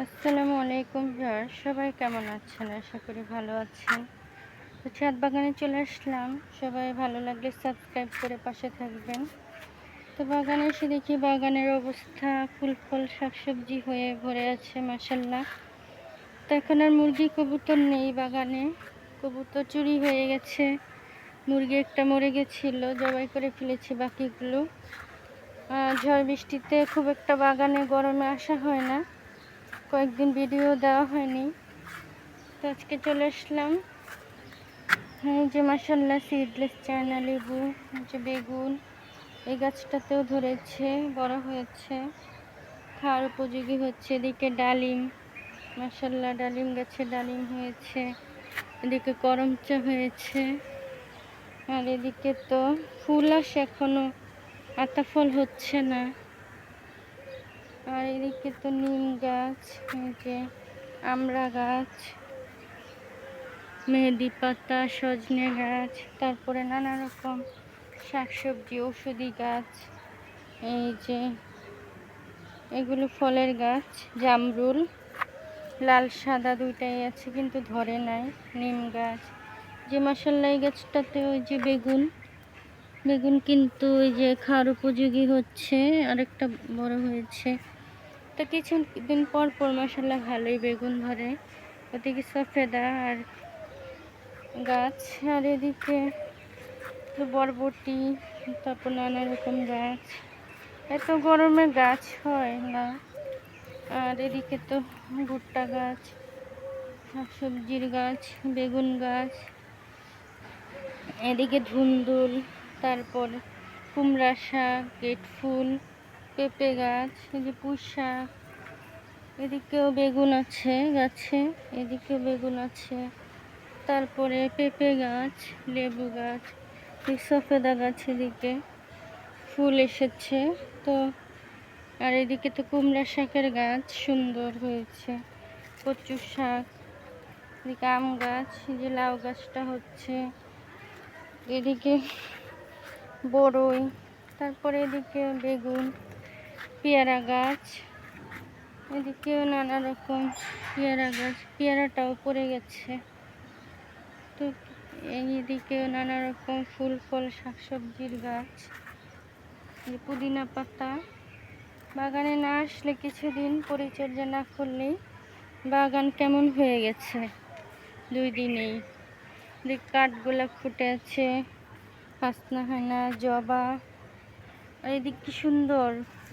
আসসালামু আলাইকুম ভিউয়ার্স, সবাই কেমন আছেন? আশা করি ভালো আছেন। তো ছাদ বাগানে চলে আসলাম। সবাই ভালো লাগলে সাবস্ক্রাইব করে পাশে থাকবেন। তো বাগানে এসে দেখি বাগানের অবস্থা ফুল ফল শাকসবজি হয়ে ভরে আছে মাশাআল্লাহ। তো এখন আর মুরগি কবুতর নেই বাগানে। কবুতর চুরি হয়ে গেছে। মুরগি একটা মরে গেছিল, জবাই করে ফেলেছি বাকিগুলো। ঝড় বৃষ্টিতে খুব একটা বাগানে গরমে আসা হয় না। কয়েকদিন ভিডিও দেওয়া হয়নি, তো আজকে চলে আসলাম। হ্যাঁ, যে মাশাআল্লাহ সিডলেস চায়না লেবু, যে বেগুন, এই গাছটাতেও ধরেছে, বড় হয়েছে, খাওয়ার উপযোগী হচ্ছে। এদিকে ডালিম, মাশাআল্লাহ ডালিম গাছে ডালিম হয়েছে, এদিকে করমচা হয়েছে, আর এদিকে তো ফুল আসে এখনো, আতা ফল হচ্ছে না। আর এদিকে তো নিম গাছ, এই যে আমড়া গাছ, মেহেদি পাতা, সজনে গাছ, তারপরে নানা রকম শাকসবজি, ঔষধি গাছ, এই যে এগুলো ফলের গাছ, জামরুল, লাল সাদা দুইটাই আছে কিন্তু ধরে নাই। নিম গাছ, যে মাশাআল্লাহ এই গাছটাতে ওই যে বেগুন, বেগুন কিন্তু ওই যে খাওয়ার উপযোগী হচ্ছে, আরেকটা বড় হয়েছে। তো কিছুদিন পর পর মাশাআল্লাহ ভালোই বেগুন ধরে। ওদিকে সফেদা আর গাছ, আর এদিকে বরবটি, তারপর নানা রকম গাছ। এত গরমে গাছ হয় না। আর এদিকে তো ভুট্টা গাছ, শাকসবজির গাছ, বেগুন গাছ, এদিকে ধুন্দুল, তারপর কুমড়া শাক, গেট ফুল, পেঁপে গাছ, এই যে পুঁই শাক, এদিকেও বেগুন আছে গাছে, এদিকেও বেগুন আছে, তারপরে পেঁপে গাছ, লেবু গাছ, এই সফেদা গাছ, এদিকে ফুল এসেছে। তো আর এদিকে তো কুমড়া শাকের গাছ সুন্দর হয়েছে, কচু শাক, এদিকে আম গাছ, এই যে লাউ গাছটা হচ্ছে, এদিকে বড়ই, তারপরে এদিকে বেগুন, পেয়ারা গাছ, এদিকেও নানা রকম পেয়ারা গাছ, পেয়ারাটাও পড়ে গেছে। তো এইদিকেও নানা রকম ফুল ফল শাকসবজির গাছ, পুদিনা পাতা। বাগানে না আসলে, কিছুদিন পরিচর্যা না করলেই বাগান কেমন হয়ে গেছে 2 দিনেই। কাঠগোলাপ ফুটে আছে, হাসনাহানা, জবা, আর এদিক কি সুন্দর,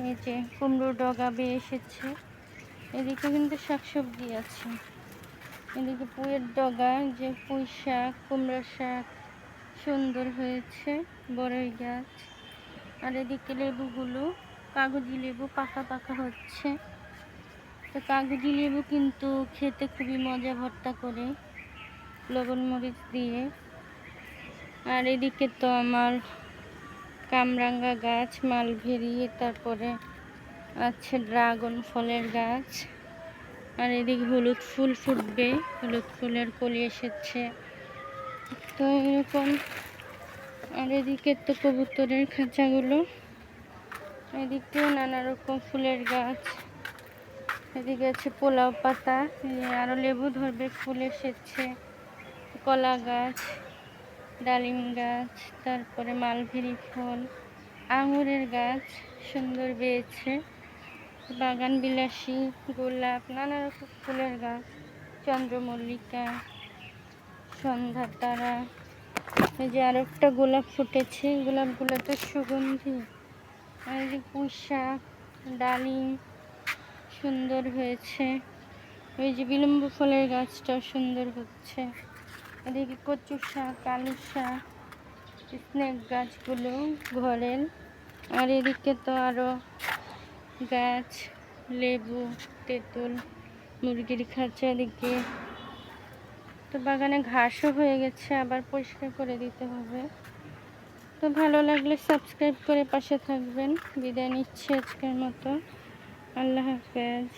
এই যে কুমড়ো ডগা বেয়ে এসেছে। এদিকে কিন্তু শাকসবজি আছে, এদিকে পুঁইয়ের ডগা, যে পুঁই শাক, কুমড়া শাক সুন্দর হয়েছে, বড়ই গাছ। আর এদিকে লেবুগুলো, কাগজি লেবু পাকা পাকা হচ্ছে। তো কাগজি লেবু কিন্তু খেতে খুবই মজা, ভর্তা করে লবণ মরিচ দিয়ে। আর এদিকে তো আমার কামরাঙ্গা গাছ, মালভেরি, তারপরে আছে ড্রাগন ফলের গাছ। আর এদিকে হলুদ ফুল ফুটবে, হলুদ ফুলের কলি এসেছে, তো এরকম। আর এদিকে তো কবুতরের খাঁচাগুলো, এদিকেও নানা রকম ফুলের গাছ, এদিকে আছে পোলাও পাতা, আরো লেবু ধরবে, ফুল এসেছে, কলা গাছ, ডালিম গাছ, তারপরে মালভেরি ফল, আঙুরের গাছ সুন্দর বেয়েছে, বাগান বিলাসী, গোলাপ, নানা রকম ফুলের গাছ, চন্দ্রমল্লিকা, সন্ধ্যা তারা, এই যে আর একটা গোলাপ ফুটেছে, গোলাপগুলো তো সুগন্ধি। আর এই যে পুঁই শাক, ডালিম সুন্দর হয়েছে, ওই যে বিলম্ব ফলের গাছটাও সুন্দর হচ্ছে। এদিকে কচু শাক, আলু শাক, স্নেক গাছগুলো ঘরের। আর এদিকে তো আরো গাছ, লেবু, তেঁতুল, মুরগির খাঁচা, এদিকে তো বাগানে ঘাসও হয়ে গেছে, আবার পরিষ্কার করে দিতে হবে। তো ভালো লাগলে সাবস্ক্রাইব করে পাশে থাকবেন। বিদায় নিচ্ছি আজকের মতো, আল্লাহ হাফেজ।